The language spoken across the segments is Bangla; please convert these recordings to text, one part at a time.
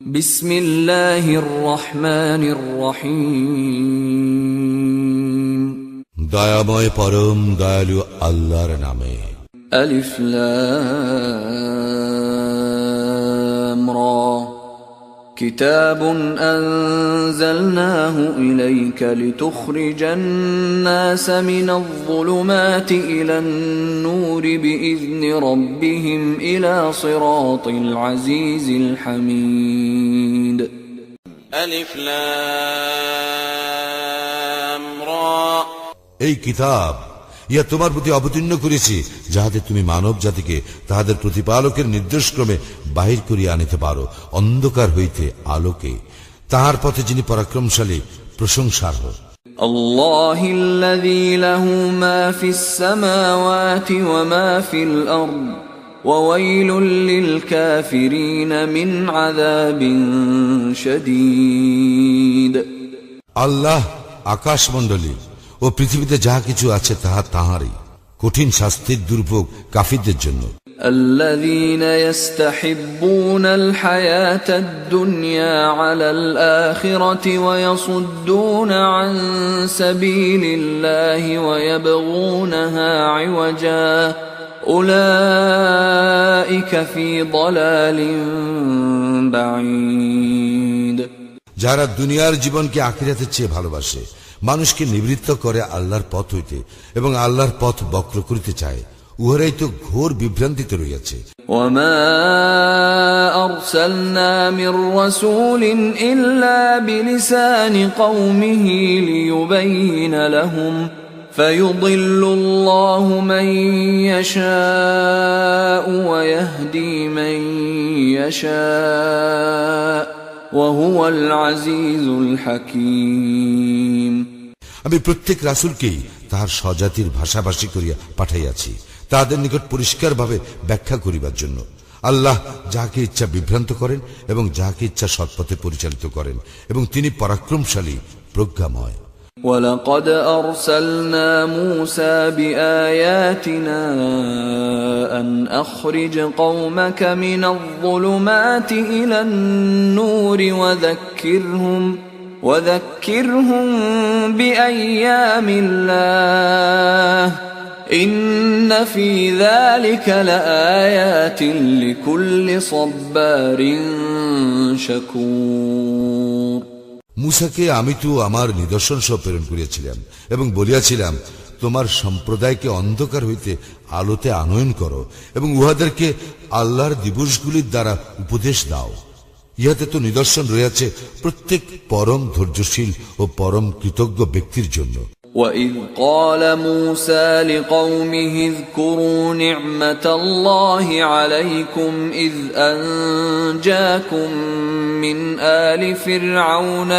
বিসমিল্লাহির রহমানির রহিম। দয়াময় পরম দয়ালু আল্লাহর নামে। আলিফ লাম রা। কিতাবুন আনজালনাহু ইলাইকা লিতুখরিজান নাসা মিনায-যুলুমাতি ইলান-নূরি বিইذনি রাব্বিহিম ইলা সিরাতিল আজিজিল হামিদ। আলিফ লাম রা। এই কিতাব ইয়া তোমার প্রতি অবতীর্ণ করেছি, যাহাতে তুমি মানব জাতিকে তাহাদের প্রতিপালকের নির্দেশক্রমে বাহির করিয়া আনিতে পারো অন্ধকার হইতে আলোকে, তাহার পথে যিনি পরাক্রমশালী প্রশংসার্হ। আল্লাহিল্লাযী লাহু মা ফিস সামাওয়াতি ওয়া মা ফিল আরদ ওয়া ওয়াইলুল লিল কাফিরিন মিন আযাবিন শাদীদ। আল্লাহ আকাশমণ্ডলী ও পৃথিবীতে যাহা কিছু আছে তাহা তাহারই, কঠিন শাস্তির দুর্ভোগ কাফিরদের জন্য। الذين يستحبون الحياة الدنيا على الآخرة ويصدون عن سبيل الله ويبغونها عوجا أولئك في ضلال بعيد। যারা দুনিয়ার জীবনকে আখিরাতের চেয়ে ভালোবাসে, মানুষকে নিবৃত্ত করে আল্লাহর পথ হইতে এবং আল্লাহর পথ বক্র করিতে চায়, উহারাই তো ঘোর বিভ্রান্তিতে রইয়াছে। وما أرسلنا من رسول إلا بلسان قومه ليبين لهم فيضل الله من يشاء ويهدي من يشاء وهو العزيز الحكيم। আমি প্রত্যেক রাসূলকেই তাহার স্বজাতির ভাষাভাষী করিয়া পাঠাইয়াছি, তাহাদের নিকট পরিষ্কারভাবে ব্যাখ্যা করিবার জন্য। আল্লাহ যাহাকে ইচ্ছা বিভ্রান্ত করেন এবং যাহাকে ইচ্ছা সৎপথে পরিচালিত করেন, এবং তিনি পরাক্রমশালী প্রজ্ঞাময়। وَلَقَدْ أَرْسَلْنَا مُوسَى بِآيَاتِنَا أَنْ أَخْرِجْ قَوْمَكَ مِنَ الظُّلُمَاتِ إِلَى النُّورِ وَذَكِّرْهُمْ بِأَيَّامِ اللَّهِ إِنَّ فِي ذَلِكَ لَآيَاتٍ لِكُلِّ صَبَّارٍ شَكُورٍ। মূসাকে আমি তো আমার নিদর্শন সহ প্রেরণ করিয়াছিলাম এবং বলিয়াছিলাম, তোমার সম্প্রদায়কে অন্ধকার হইতে আলোতে আনয়ন করো এবং উহাদেরকে আল্লাহর দিবসগুলির দ্বারা উপদেশ দাও। ইহাতে তো নিদর্শন রয়েছে প্রত্যেক পরম ধৈর্যশীল ও পরম কৃতজ্ঞ ব্যক্তির জন্য। وَإِذْ قَالَ مُوسَى لِقَوْمِهِ اذْكُرُوا نِعْمَةَ اللَّهِ عَلَيْكُمْ إِذْ أَنْجَاكُمْ مِنْ آلِ فِرْعَوْنَ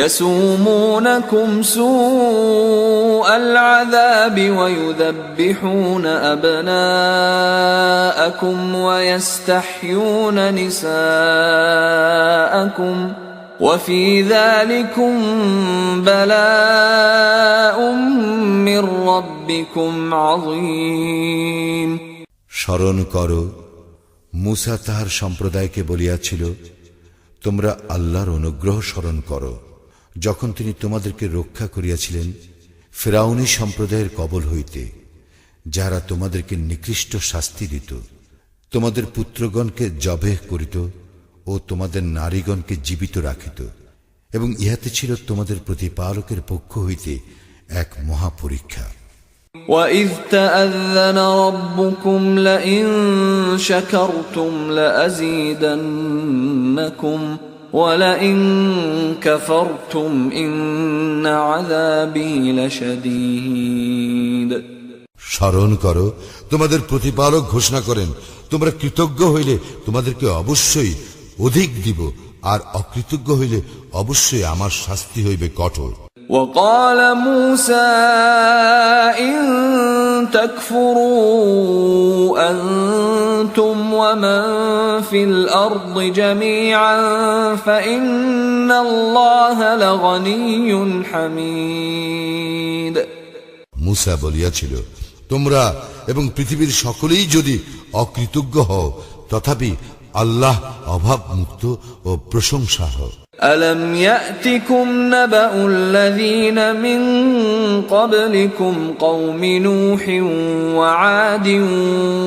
يَسُومُونَكُمْ سُوءَ الْعَذَابِ وَيُذَبِّحُونَ أَبْنَاءَكُمْ وَيَسْتَحْيُونَ نِسَاءَكُمْ وَفِي ذَلِكُمْ بَلَاءٌ مِّن رَّبِّكُمْ عَظِيمٌ। স্মরণ করো, মূসা তাহার সম্প্রদায়কে বলিয়াছিল, তোমরা আল্লাহর অনুগ্রহ স্মরণ করো, যখন তিনি তোমাদেরকে রক্ষা করিয়াছিলেন ফিরআউনী সম্প্রদায়ের কবল হইতে, যারা তোমাদেরকে নিকৃষ্ট শাস্তি দিত, তোমাদের পুত্রগণকে জবেহ করিত ও তোমাদের নারীগণকে জীবিত রাখিত, এবং ইহাতে ছিল তোমাদের প্রতিপালকের পক্ষ হইতে এক মহাপরীক্ষা। وَإِذْ تَأَذَّنَ رَبُّكُمْ لَئِن شَكَرْتُمْ لَأَزِيدَنَّكُمْ وَلَئِن كَفَرْتُمْ إِنَّ عَذَابِي لَشَدِيدٌ। স্মরণ করো, তোমাদের প্রতিপালক ঘোষণা করেন, তোমরা কৃতজ্ঞ হইলে তোমাদেরকে অবশ্যই অধিক দিব, আর অকৃতজ্ঞ হইলে অবশ্যই আমার শাস্তি হইবে কঠোর। وقال موسى إن تكفروا أنتم ومن في الأرض جميعا فإن الله لغني حميد। মূসা বলিয়াছিল, তোমরা এবং পৃথিবীর সকলেই যদি অকৃতজ্ঞ হও, তথাপি আল্লাহ অভাব মুক্ত ও প্রশংসাহ। ألم يأتكم نبأ الذين من قبلكم قوم نوح وعاد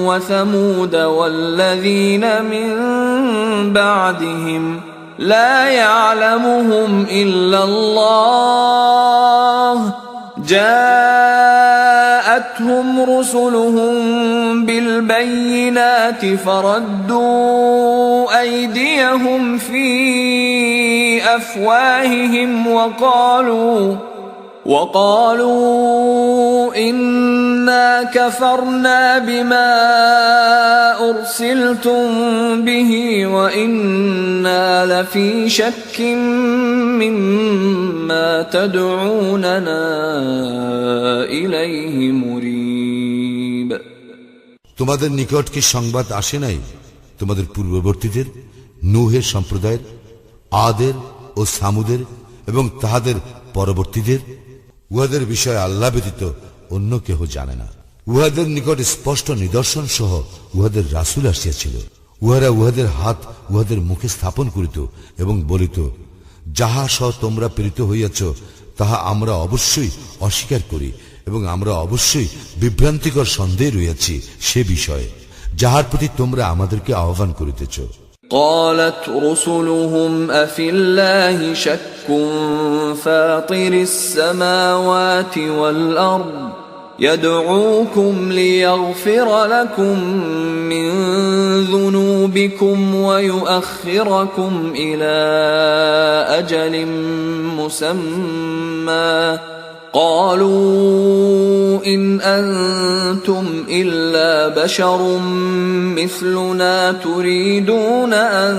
وثمود والذين من بعدهم لا يعلمهم إلا الله جاءتهم رسلهم بالبينات فردوا أيديهم في أفواههم وقالوا إنا كفرنا بما أرسلتم به وإنا لفي شك مما تدعوننا إليه مريب। তোমাদের নিকট কি সংবাদ আসে নাই তোমাদের পূর্ববর্তীদের নূহের সম্প্রদায়ের, আদের ও সামুদের এবং তাহাদের পরবর্তীদের? উহাদের বিষয়ে আল্লাহ ব্যতীত অন্য কেহ জানে না। উহাদের নিকট স্পষ্ট নিদর্শন সহ উহাদের রাসূল আসিয়াছিল। উহারা উহাদের হাত উহাদের মুখে স্থাপন করিত এবং বলিত, যাহা সহ তোমরা প্রেরিত হইয়াছ তাহা আমরা অবশ্যই অস্বীকার করি এবং আমরা অবশ্যই বিভ্রান্তিকর সন্দেহে রইয়াছি সে বিষয়ে যাহার প্রতি তোমরা আমাদেরকে আহ্বান করিতেছ। قالت رسلهم أفي الله شك فاطر السماوات والأرض يدعوكم ليغفر لكم من ذنوبكم ويؤخركم إلى أجل مسمى قالوا إن أنتم إلا بشر مثلنا تريدون أن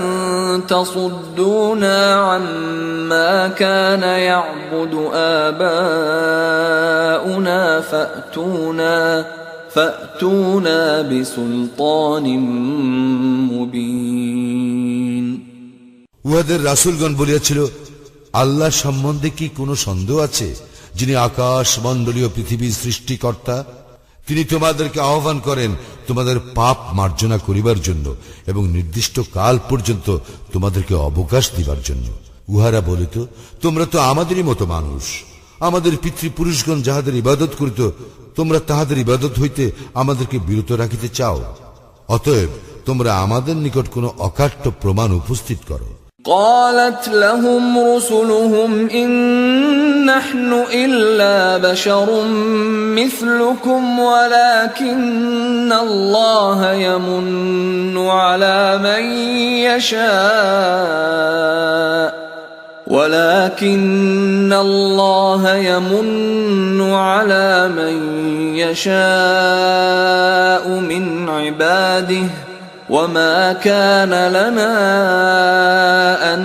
تصدونا عما كان يعبد آباؤنا فأتونا بسلطان مبين। উহাদের রাসূলগণ বলিয়াছিল, আল্লাহ সম্বন্ধে কি কোনো সন্দেহ আছে, যিনি আকাশ মণ্ডলীয় পৃথিবীর সৃষ্টিকর্তা? তিনি তোমাদেরকে আহ্বান করেন তোমাদের পাপ মার্জনা করিবার জন্য এবং নির্দিষ্ট কাল পর্যন্ত তোমাদেরকে অবকাশ দিবার জন্য। উহারা বলিত, তোমরা তো আমাদেরই মতো মানুষ। আমাদের পিতৃপুরুষগণ যাহাদের ইবাদত করিত তোমরা তাহাদের ইবাদত হইতে আমাদেরকে বিরত রাখিতে চাও। অতএব তোমরা আমাদের নিকট কোনো অকাট্য প্রমাণ উপস্থিত করো। قالت لهم رسلهم إن نحن إلا بشر مثلكم ولكن الله يمن على من يشاء من عباده وما كان لنا أن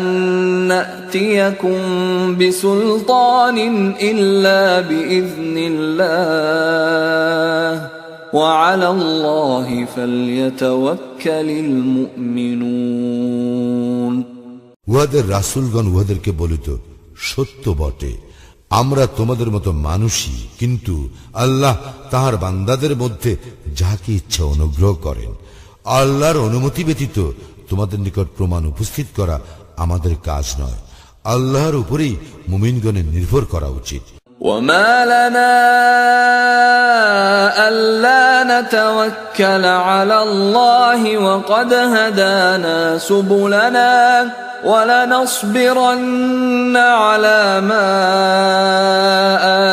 نأتيكم بسلطان إلا بإذن الله وعلى الله فليتوكل المؤمنون। উহাদের রাসূলগণ উহাদেরকে বলিত, সত্য বটে, আমরা তোমাদের মতো মানুষই, কিন্তু আল্লাহ তাহার বান্দাদের মধ্যে যাহাকে ইচ্ছা অনুগ্রহ করেন। আল্লাহর অনুমতি ব্যতীত তোমাদের নিকট প্রমাণ উপস্থিত করা আমাদের কাজ নয়। আল্লাহর উপরেই মুমিনগণের নির্ভর করা উচিত। وما لنا ألا نتوكل على الله وقد هدانا سبلنا ولنصبرن على ما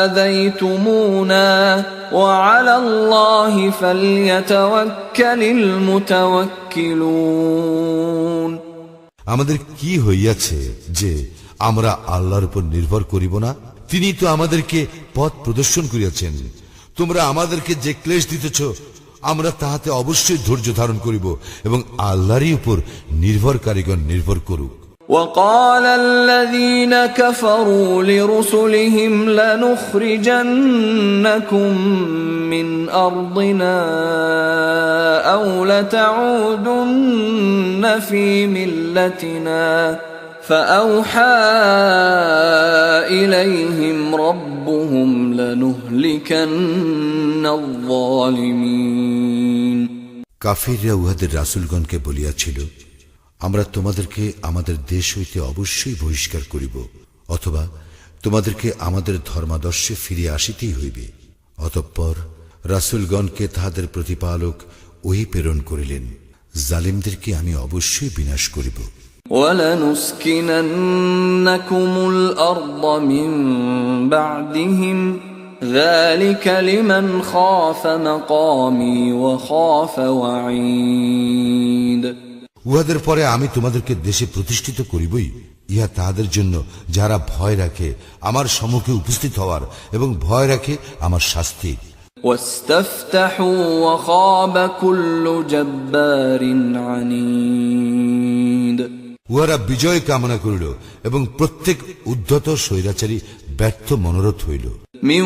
آذيتمونا وعلى الله فليتوكل المتوكلون। আমাদের কি হইয়াছে যে আমরা আল্লাহর উপর নির্ভর করিব না? তিনি তো আমাদেরকে পথ প্রদর্শন করিয়াছেন। তোমরা আমাদেরকে যে ক্লেশ দিতেছ আমরা তাহাতে অবশ্যই ধৈর্য ধারণ করিব এবং আল্লাহরই উপর নির্ভরকারীগণ নির্ভর করুক। وقال الذين كفروا لرسلهم لنخرجنكم من أرضنا أو لتعودن في ملتنا فأوحى إليهم ربهم لنهلكن الظالمين। কাফিররা উহাদের রাসূলগণকে বলিয়াছিল, আমরা তোমাদেরকে আমাদের দেশ হইতে অবশ্যই বহিষ্কার করিব, অথবা তোমাদেরকে আমাদের ধর্মাদর্শে ফিরে আসিতেই হইবে। অতঃপর রাসূলগণকে তাহাদের প্রতিপালক ওহী প্রেরণ করিলেন, জালিমদেরকে আমি অবশ্যই বিনাশ করিব। وَلَنُسْكِنَنَّكُمُ الْأَرْضَ مِنْ بَعْدِهِمْ ذَلِكَ لِمَنْ خَافَ مَقَامِي وَخَافَ وَعِيدِ। উহাদের পরে আমি তোমাদেরকে দেশে প্রতিষ্ঠিত করিবই, ইহা তাহাদের জন্য যারা ভয় রাখে আমার সম্মুখে উপস্থিত হওয়ার এবং ভয় রাখে আমার শাস্তি। وَاسْتَفْتَحُوا وَخَابَ كُلُّ جَبَّارٍ عَنِيدٍ। উহারা বিজয় কামনা করিল এবং প্রত্যেক উদ্ধত স্বৈরাচারী ব্যর্থ মনোরথ হইল। মিন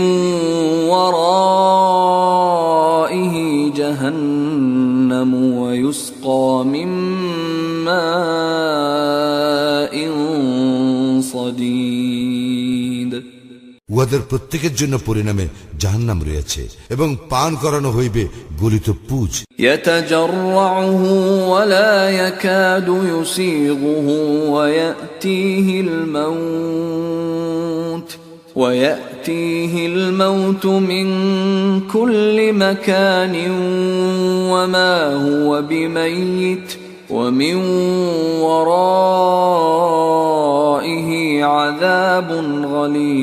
ওয়ারাইহি জাহান্নাম ওয়া ইউসকা মিন মাইন সাদীদ। উহাদের প্রত্যেকের জন্য পরিণামে জাহান্নাম রয়েছে এবং পান করানো হইবে গলিত পুজ। ইয়াতাজাররুহু ওয়া লা ইয়াকাদু ইউসিগুহু ওয়া ইয়াতিহিল মাউত মিন কুল্লি মাকানিন ওয়া মা হুয়া বিমাইয়িত ওয়া মিন ওয়ারাইহি আযাবুন গালীয।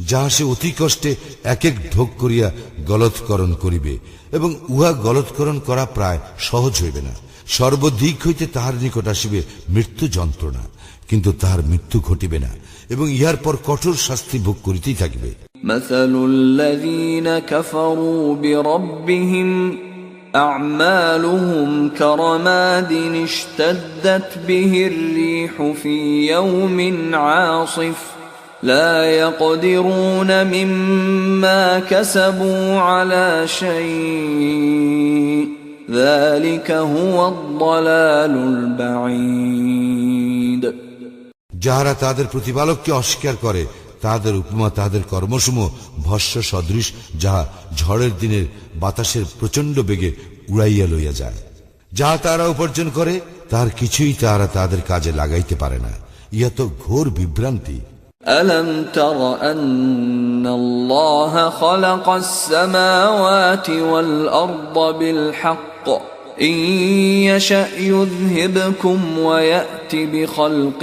যাহা সে অতি কষ্টে এক এক ঢোক করিয়া গলৎকরণ করিবে এবং উহা গলৎকরণ করা প্রায় সহজ হইবে না। সর্বদিক হইতে তাহার নিকট আসিবে মৃত্যু যন্ত্রণা, কিন্তু তাহার মৃত্যু ঘটিবে না এবং ইহার পর কঠোর শাস্তি ভোগ করিতেই থাকিবে। মাসালুল্লাযীনা কাফারু বিরাব্বিহিম أعمالهم كرماد اشتدت به الريح في يوم عاصف لا يقدرون مما كسبوا على شيء ذلك هو الضلال البعيد। যাহারা তাদের প্রতিপালককে অস্বীকার করে তাহাদের উপমা তাহাদের কর্মসমূহ ভস্য সদৃশ, যাহা ঝড়ের দিনের বাতাসের প্রচন্ড বেগে উড়াইয়া লইয়া যায়। যাহা তারা উপার্জন করে তার কিছুই তাহারা তাদের কাজে লাগাইতে পারে না। ইহা তো ঘোর বিভ্রান্তি। ألم تر أن الله خلق السماوات والأرض بالحق إن يشأ يذهبكم ويأت بخلق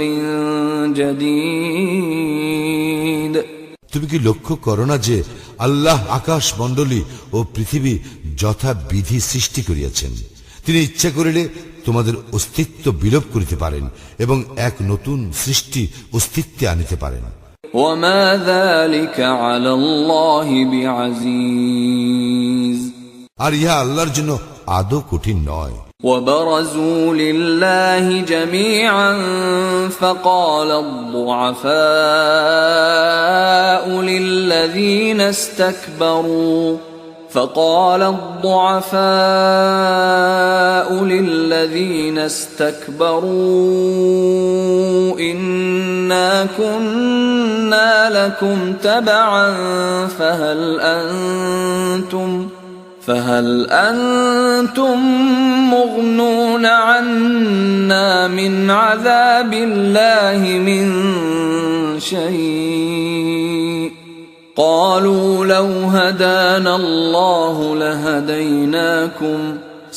جديد। তুমি কি লক্ষ্য করো না যে আল্লাহ আকাশ মণ্ডলী ও পৃথিবী যথা বিধি সৃষ্টি করিয়াছেন? তিনি ইচ্ছা করিলে তোমাদের অস্তিত্ব বিলোপ করিতে পারেন এবং এক নতুন সৃষ্টি অস্তিত্বে আনিতে পারেন। وما ذلك على الله بعزيز। আর ইহা আল্লাহর জন্য আদৌ কঠিন নয়। وبرزوا لله جميعا فقال الضعفاء للذين استكبروا إنا كنا لكم تبعا فهل أنتم مغنون عنا من عذاب الله من شيء قالوا لو هدانا الله لهديناكم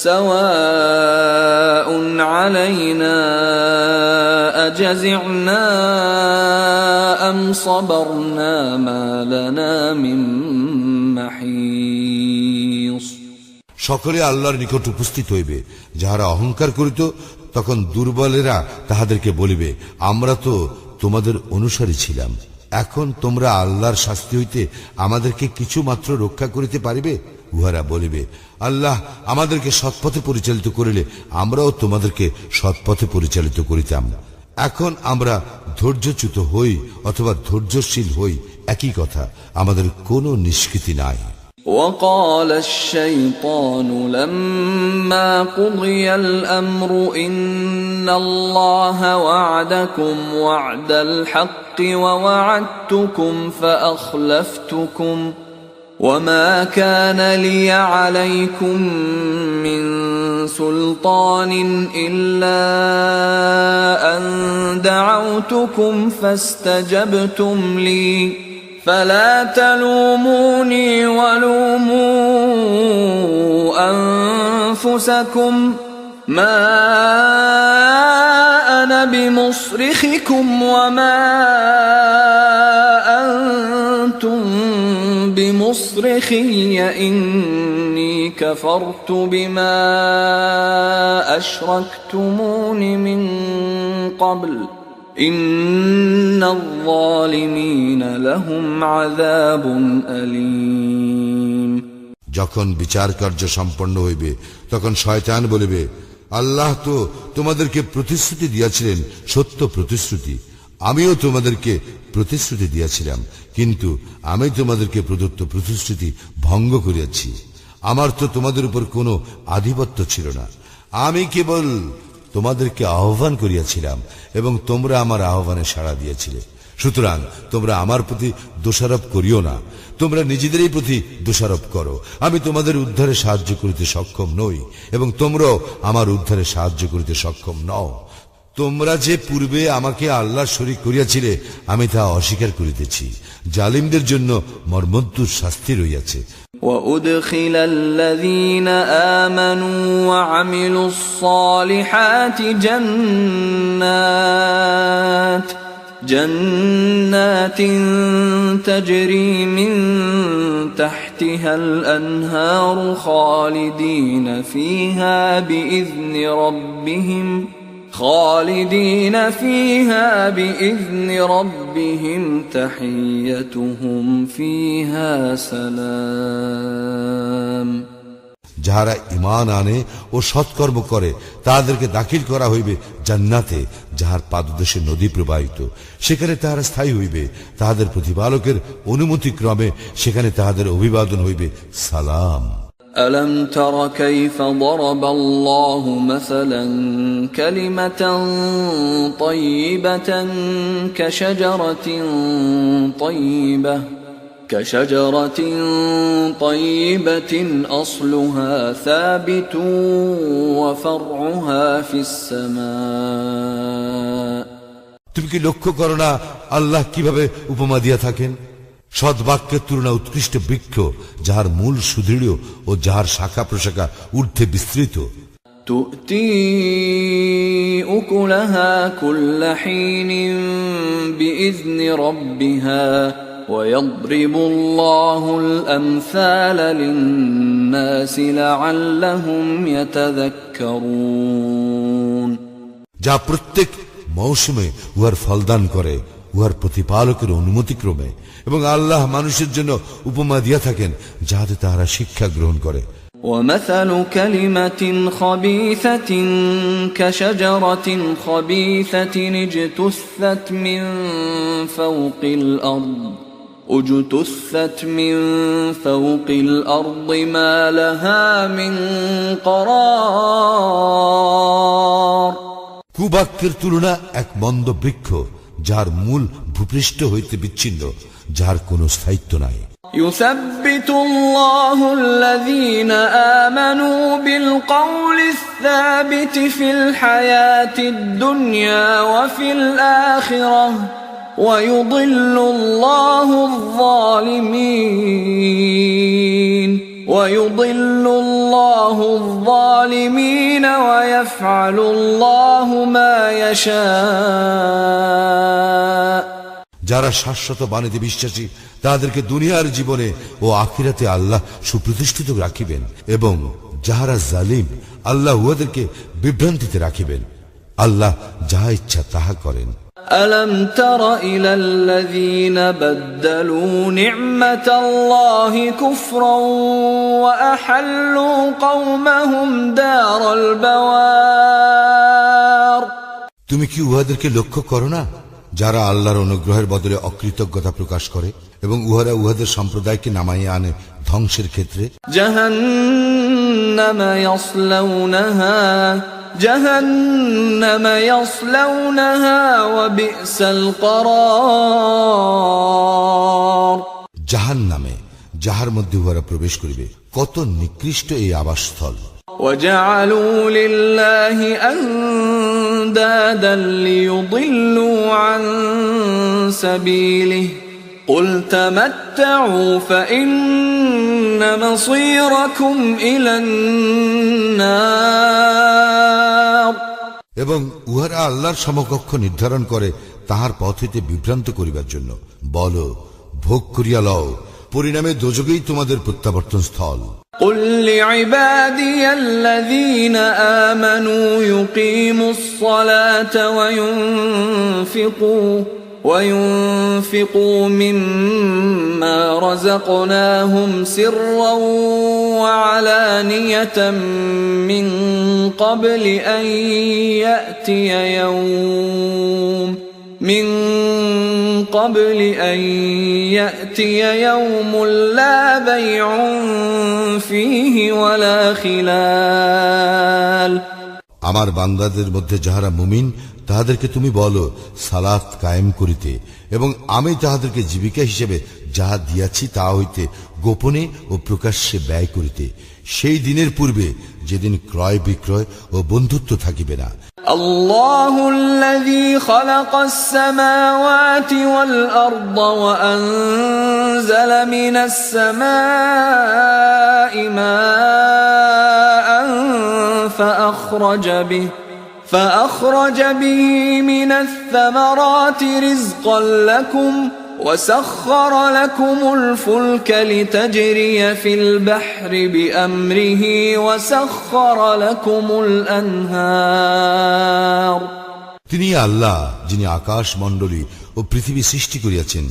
سواء علينا أجزعنا أم صبرنا ما لنا من محيص। সকলে আল্লাহর নিকট উপস্থিত হইবে। যাহারা অহংকার করিত তখন দুর্বলেরা তাহাদেরকে বলিবে, আমরা তো তোমাদের অনুসারী ছিলাম, এখন তোমরা আল্লাহর শাস্তি হইতে আমাদেরকে কিছু মাত্র রক্ষা করিতে পারিবে? উহারা বলিবে, আল্লাহ আমাদেরকে সৎপথে পরিচালিত করিলে আমরাও তোমাদেরকে সৎপথে পরিচালিত করিতাম। এখন আমরা ধৈর্যচ্যুত হই অথবা ধৈর্যশীল হই, একই কথা, আমাদের কোনো নিষ্কৃতি নাই। وقال الشيطان لما قضي الأمر إن الله وعدكم وعد الحق ووعدتكم فأخلفتكم وما كان لي عليكم من سلطان إلا أن دعوتكم فاستجبتم لي فلا تلوموني ولوموا أنفسكم ما أنا بمصرخكم وما أنتم بمصرخي إني كفرت بما أشركتمون من قبل إن الظالمين لهم عذاب أليم যখন বিচার কার্য সম্পন্ন হইবে তখন শয়তান বলিবে, আল্লাহ তো তোমাদেরকে প্রতিশ্রুতি দিয়াছিলেন সত্য প্রতিশ্রুতি, আমিও তোমাদেরকে প্রতিশ্রুতি দিয়াছিলাম, কিন্তু আমি তোমাদেরকে প্রদত্ত প্রতিশ্রুতি ভঙ্গ করিয়াছি। আমার তো তোমাদের উপর কোনো আধিপত্য ছিল না, আমি কেবল তোমাদেরকে আহ্বান করিয়াছিলাম এবং তোমরা আমার আহ্বানে সাড়া দিয়েছিলে। সুতরাং তোমরা আমার প্রতি দোষারোপ করিও না, তোমরা নিজেদেরই প্রতি দোষারোপ করো। আমি তোমাদের উদ্ধারে সাহায্য করিতে সক্ষম নই এবং তোমরাও আমার উদ্ধারে সাহায্য করিতে সক্ষম নও। তোমরা যে পূর্বে আমাকে আল্লাহর শরীক করিয়াছিলে আমি তা অস্বীকার করিতেছি। জালিমদের জন্য মর্মন্তুর শাস্তি রইয়াছে। وأدخل الذين آمنوا وعملوا الصالحات جنات تجري من تحتها الأنهار خالدين فيها بإذن ربهم تحيتهم فيها سلام যাহারা ঈমান আনে ও সৎকর্ম করে তাদেরকে দাখিল করা হইবে জান্নাতে, যাহার পাদদেশে নদী প্রবাহিত, সেখানে তাহারা স্থায়ী হইবে। তাহাদের প্রতিপালকের অনুমতি ক্রমে সেখানে তাহাদের অভিবাদন হইবে সালাম। ألم تر كيف ضرب الله مثلا كلمة طيبة كشجرة طيبة أصلها ثابت وفرعها في السماء তুমি কি লক্ষ্য করো না আল্লাহ কিভাবে উপমা দিয়া থাকেন? সদ্বাক্যের তুলনা উৎকৃষ্ট বৃক্ষ, যাহার মূল সুদৃঢ় ও যাহার শাখা প্রশাখা ঊর্ধ্বে বিস্তৃত। تؤتي أكلها كل حين بإذن ربها ويضرب الله الأمثال للناس لعلهم يتذكرون যা প্রত্যেক মৌসুমে উহার ফলদান করে উহার প্রতিপালকের অনুমতিক্রমে, এবং আল্লাহ মানুষের জন্য উপমা দিয়া থাকেন যাহাতে তাহারা শিক্ষা গ্রহণ করে। ومثل كلمة خبيثة كشجرة خبيثة اجتثت من فوق الأرض ما لها من قرار কুবাক্যের তুলনা এক মন্দ বৃক্ষ, যার মূল ভূপৃষ্ঠ হইতে বিচ্ছিন্ন, যার কোনো স্থায়িত্ব নাই। يثبت الله الذين آمنوا بالقول الثابت في الحياة الدنيا وفي الآخرة ويضل الله الظالمين ويفعل الله ما يشاء যারা শাশ্বত বাণীতে বিশ্বাসী তাদেরকে দুনিয়ার জীবনে ও আখিরাতে আল্লাহ সুপ্রতিষ্ঠিত রাখিবেন, এবং যাহারা জালিম আল্লাহ উহাদেরকে বিভ্রান্তিতে রাখিবেন। আল্লাহ যাহা ইচ্ছা তাহা করেন। ألم تر إلى الذين بدلوا نعمة الله كفرا وأحلوا قومهم دار البوار তুমি কি উহাদেরকে লক্ষ্য করো না যারা আল্লাহর অনুগ্রহের বদলে অকৃতজ্ঞতা প্রকাশ করে এবং উহারা উহাদের সম্প্রদায়কে নামাইয়া আনে ধ্বংসের ক্ষেত্রে? جهنم يصلونها وبئس القرار জাহান্নামে, যাহার মধ্যে উহারা প্রবেশ করিবে, কত নিকৃষ্ট এই আবাসস্থল। وجعلوا لله أندادا ليضلوا عن سبيله قل تمتعوا فإن مصيركم إلى النار এবং উহারা আল্লাহর সমকক্ষ নির্ধারণ করে তাহার পথ হইতে বিভ্রান্ত করিবার জন্য। বলো, ভোগ করিয়া লও, পরিণামে দোজখেই তোমাদের প্রত্যাবর্তন স্থল। قل لعبادي الذين آمنوا يقيموا الصلاة وينفقوا مما رزقناهم سرا وعلانية من قبل أن يأتي يوم لا بيع فيه ولا خلال আমার বান্দাদের মধ্যে যাহারা মুমিন তাহাদেরকে তুমি বলো সালাত কায়েম করিতে এবং আমি তাহাদেরকে জীবিকা হিসেবে যাহা দিয়াছি তা হইতে গোপনে ও প্রকাশ্যে ব্যয় করিতে, সেই দিনের পূর্বে যেদিন ক্রয় বিক্রয় ও বন্ধুত্ব থাকিবে না। الله الذي خلق السماوات والأرض وأنزل من السماء ماء فأخرج به من الثمرات رزقا لكم وسخر لكم الفلك لتجري في البحر بأمره وسخر لكم الأنهار তিনি আল্লাহ, যিনি আকাশ মণ্ডলী ও পৃথিবী সৃষ্টি করিয়াছেন,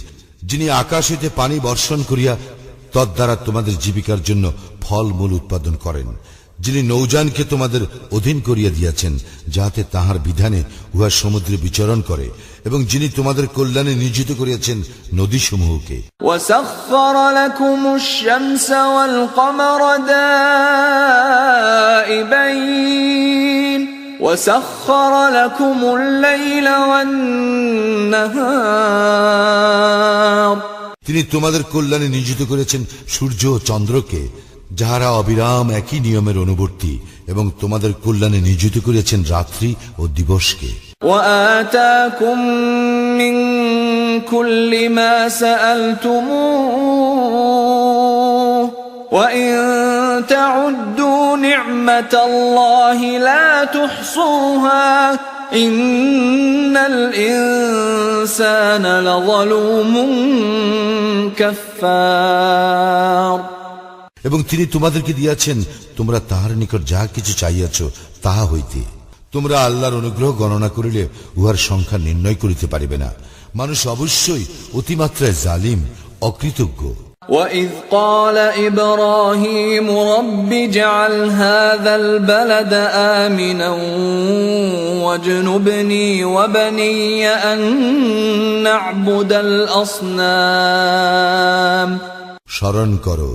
যিনি আকাশ হইতে পানি বর্ষণ করিয়া তদ্বারা তোমাদের জীবিকার জন্য ফল মূল উৎপাদন করেন, যিনি নৌযানকে তোমাদের অধীন করিয়া দিয়াছেন যাহাতে তাহার বিধানে উহা সমুদ্রে বিচরণ করে, এবং যিনি তোমাদের কল্যাণে নিয়োজিত করিয়াছেন নদীসমূহকে। وسخر لكم الشمس والقمر دائبين وسخر لكم الليل والنهار তিনি তোমাদের কল্যাণে নিয়োজিত করেছেন সূর্য ও চন্দ্রকে, যাহারা অবিরাম একই নিয়মের অনুবর্তী, এবং তোমাদের কল্যাণে নিয়োজিত করেছেন রাত্রি ও দিবসকে। وآتاكم من كل ما سألتموه وإن تعدوا نعمة الله لا تحصوها إن الإنسان لظلوم كفار এবং তিনি তোমাদেরকে দিয়াছেন তোমরা তাহার নিকট যাহা কিছু চাইয়াছ তাহা হইতে। তোমরা আল্লাহর অনুগ্রহ গণনা করিলে উহার সংখ্যা নির্ণয় করিতে পারিবে না। মানুষ অবশ্যই অতিমাত্রায় জালিম, অকৃতজ্ঞ। وَإِذْ قَالَ إِبْرَاهِيمُ رَبِّ اجْعَلْ هَذَا الْبَلَدَ آمِنًا وَاجْنُبْنِي وَبَنِيَّ أَن نَّعْبُدَ الْأَصْنَامَ স্মরণ করো,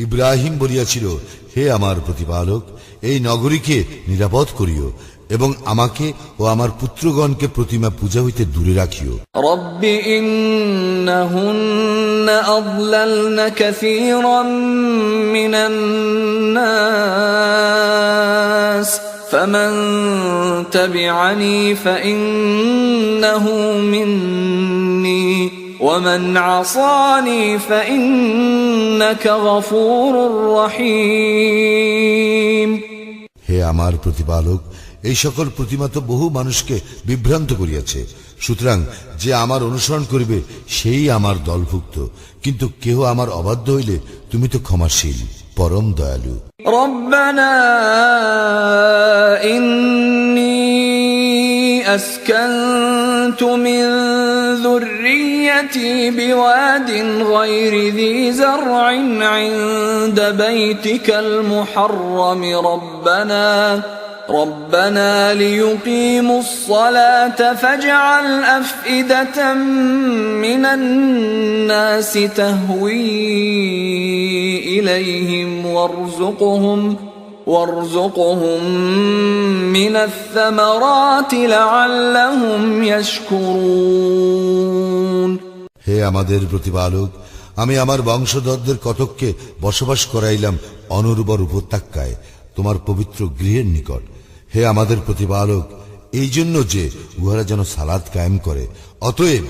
ইব্রাহিম বলিয়াছিল, হে আমার প্রতিপালক, এই নগরীকে নিরাপদ করিও এবং আমাকে ও আমার পুত্রগণকে প্রতিমা পূজা হইতে দূরে রাখিও। রব্বি ইন্নাহুন্না আযলালনা কাসীরাম মিনান নাস ফামান তাবিআনি ফাইন্নাহু মিন্নী ومن عصاني فإنك غفور رحيم হে আমার প্রতিপালক, এই সকল প্রতিমা তো বহু মানুষকে বিভ্রান্ত করিয়াছে, সুতরাং যে আমার অনুসরণ করিবে সেই আমার দলভুক্ত, কিন্তু কেহ আমার অবাধ্য হইলে তুমি তো ক্ষমাশীল, পরম দয়ালু। রব্বানা ইন্নী আসকানতু মিন ذريتي بواد غير ذي زرع عند بيتك المحرم ربنا ليقيموا الصلاة فاجعل أفئدة من الناس تهوي إليهم وارزقهم من الثمرات لعلهم يشكرون হে আমাদের প্রতিপালক, আমি আমার বংশধরদের কতককে বসবাস করাইলাম অনুর্বর উপত্যকায়, তোমার পবিত্র গৃহের নিকট। হে আমাদের প্রতিপালক, এই জন্য যে উহারা যেন সালাত কায়েম করে, অতএব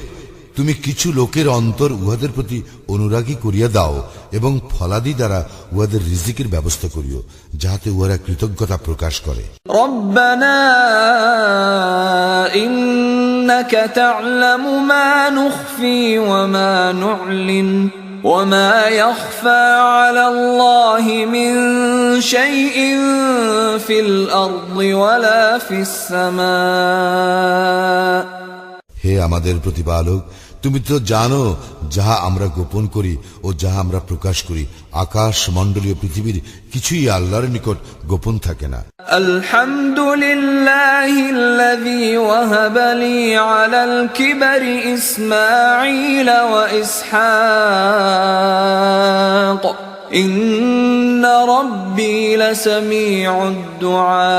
তুমি কিছু লোকের অন্তর উহাদের প্রতি অনুরাগী করিয়া দাও এবং ফলাদি দ্বারা উহাদের রিজিকের ব্যবস্থা করিও, যাহাতে উহারা কৃতজ্ঞতা প্রকাশ করে। রব্বানা ইন্নাকা তা'লামু মা নুখফি ওয়া মা নু'লিন ওয়া মা ইয়াখফা 'আলাল্লাহি মিন শাইইন ফিল আরদি ওয়ালা ফিস সামা। হে আমাদের প্রতিপালক, তুমি তো জানো যাহা আমরা গোপন করি ও যাহা আমরা প্রকাশ করি। আকাশ মণ্ডলীয় পৃথিবীর কিছুই আল্লাহর নিকট গোপন থাকে না। আলহামদুলিল্লাহিল্লাযী ওয়াহাবা লি আলাল কিবরি ইসমাঈল ওয়া ইসহাক ইন্না রাব্বী লাসামিউদ দুআ।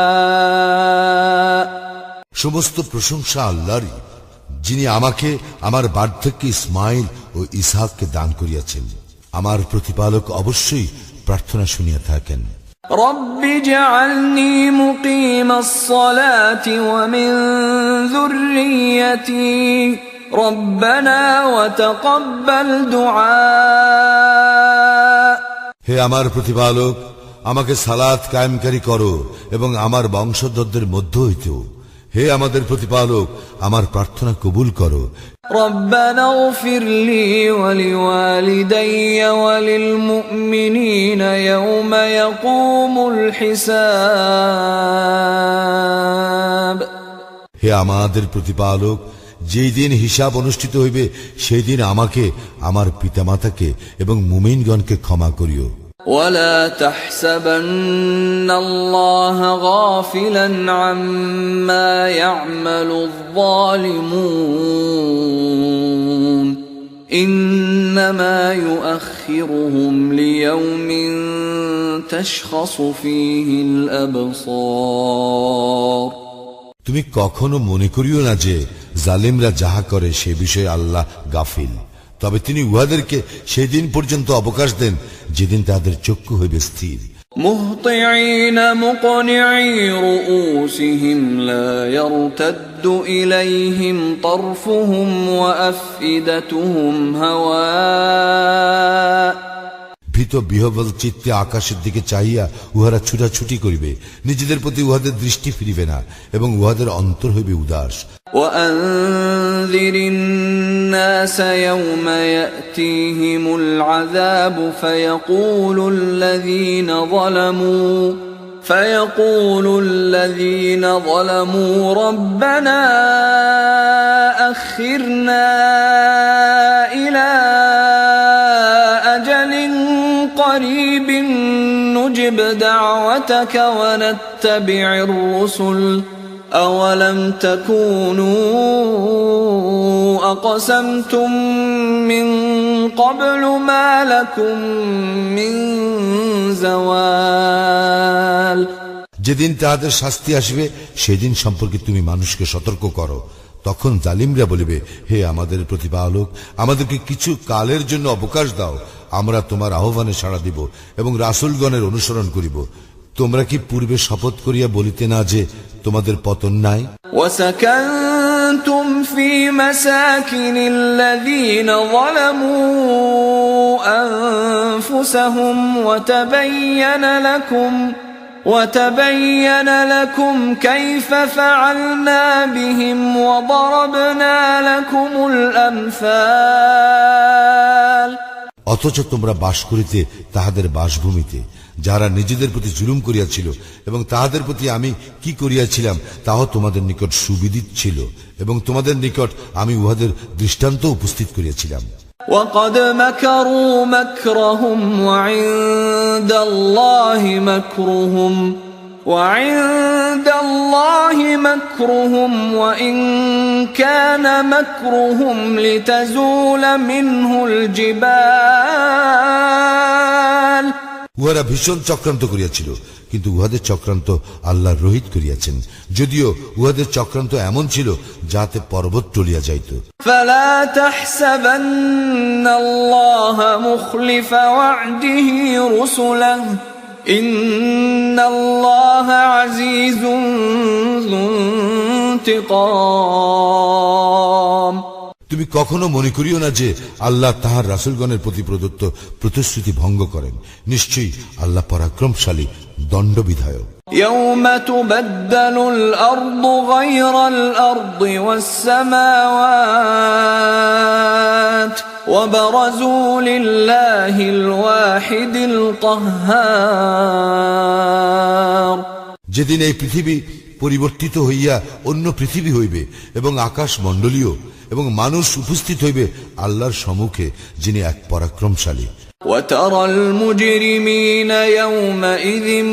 সমস্ত প্রশংসা আল্লাহরই, যিনি আমাকে আমার বার্ধক্যে ইসমাইল ও ইসহাককে দান করিয়াছেন। আমার প্রতিপালক অবশ্যই প্রার্থনা শুনিয়া থাকেন। রব্বি জাআলনি মুকিমাস সালাতি ওয়া মিন যুররিয়্যাতি রব্বানা ওয়া তাকাব্বাল দুআ। হে আমার প্রতিপালক, আমাকে সালাত কায়েমকারী করো এবং আমার বংশধরদের মধ্য হইতেও। হে আমাদের প্রতিপালক, আমার প্রার্থনা কবুল করো। রব্বানা ইগফির লি ওয়া লিওয়ালিদাইয়া ওয়া লিল মুমিনিনা ইয়াওমা ইয়াকুমুল হিসাব। হে আমাদের প্রতিপালক, যেই দিন হিসাব অনুষ্ঠিত হইবে সেই দিন আমাকে, আমার পিতামাতাকে এবং মুমিনগণকে ক্ষমা করিও। ولا تحسبن الله غافلا عما يعمل الظالمون إنما يؤخرهم ليوم تشخص فيه الأبصار। তুমি কখনো মনে করিও না যে জালিমরা যাহা করে সে বিষয়ে আল্লাহ গাফিল, তবে তিনি উহাদেরকে সেই দিন পর্যন্ত অবকাশ দেন যেদিন তাদের চক্ষু হইবে স্থির। মুহতিঈন মুকনিঈ রুউসিহিম লা ইয়ারতাদ্দু ইলাইহিম তারফুহুম ওয়া আফইদাতুহুম হাওয়া। ভীত বিহ্বল চিত্তে আকাশের দিকে চাহিয়া উহারা ছুটাছুটি করিবে, নিজেদের প্রতি উহাদের দৃষ্টি ফিরিবে না এবং উহাদের অন্তর হইবে উদাস। وأنذر الناس يوم يأتيهم العذاب فيقول الذين ظلموا ربنا أخرنا إلى أجل قريب نجب دعوتك ونتبع الرسل أولم تكونوا أقسمتم من قبل ما لكم من زوال। যেদিন তাহাদের শাস্তি আসবে সেদিন সম্পর্কে তুমি মানুষকে সতর্ক করো। তখন জালিমরা বলিবে, হে আমাদের প্রতিপালক, আমাদেরকে কিছু কালের জন্য অবকাশ দাও, আমরা তোমার আহ্বানে সাড়া দিব এবং রাসূলগণের অনুসরণ করিব। তোমরা কি পূর্বে শপথ করিয়া বলিতে না যে তোমাদের পতন নাই? وسكنتم في مساكن الذين ظلموا أنفسهم وتبين لكم كيف فعلنا بهم وضربنا لكم الأمثال। অথচ তোমরা বাস করিতে তাহাদের বাসভূমিতে, যারা নিজেদের প্রতি জুলুম করিয়াছিল, এবং তাহাদের প্রতি আমি কি করিয়াছিলাম তাও তোমাদের নিকট সুবিদিত ছিল, এবং তোমাদের নিকট আমি উহাদের দৃষ্টান্ত উপস্থিত করিয়াছিলাম। وقد مكروا مكرهم وعند الله مكرهم وإن كان مكرهم لتزول منه الجبال। উহারা ভীষণ চক্রান্ত করিয়াছিল, কিন্তু উহাদের চক্রান্ত আল্লাহ রহিত করিয়াছেন, যদিও উহাদের চক্রান্ত এমন ছিল যাতে পর্বত টলিয়া যাইত। فلا تحسبن الله مخلف وعده رسله ইন্নাল্লাহা আজিজুন যু ইন্তিকাম। তুমি কখনো মনে করিও না যে আল্লাহ তাহার রাসূলগণের প্রতি প্রদত্ত প্রতিশ্রুতি ভঙ্গ করেন। নিশ্চয়ই আল্লাহ পরাক্রমশালী, দণ্ডবিধায়ক। يوم تبدل الأرض غير الأرض والسماوات وبرزوا لله الواحد القهار। যেদিন এই পৃথিবী পরিবর্তিত হইয়া অন্য পৃথিবী হইবে এবং আকাশ মণ্ডলীয় এবং মানুষ উপস্থিত হইবে আল্লাহর সম্মুখে, যিনি এক পরাক্রমশালী। وترى المجرمين يومئذ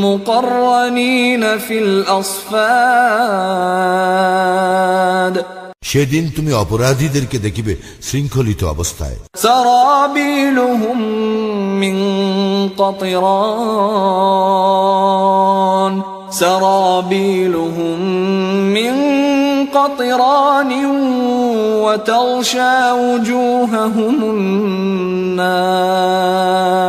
مقرنين في الأصفاد। সেদিন তুমি অপরাধীদেরকে দেখিবে শৃঙ্খলিত অবস্থায়। سرابيلهم من قطران سرابيلهم من قطران وتغشى وجوههم النار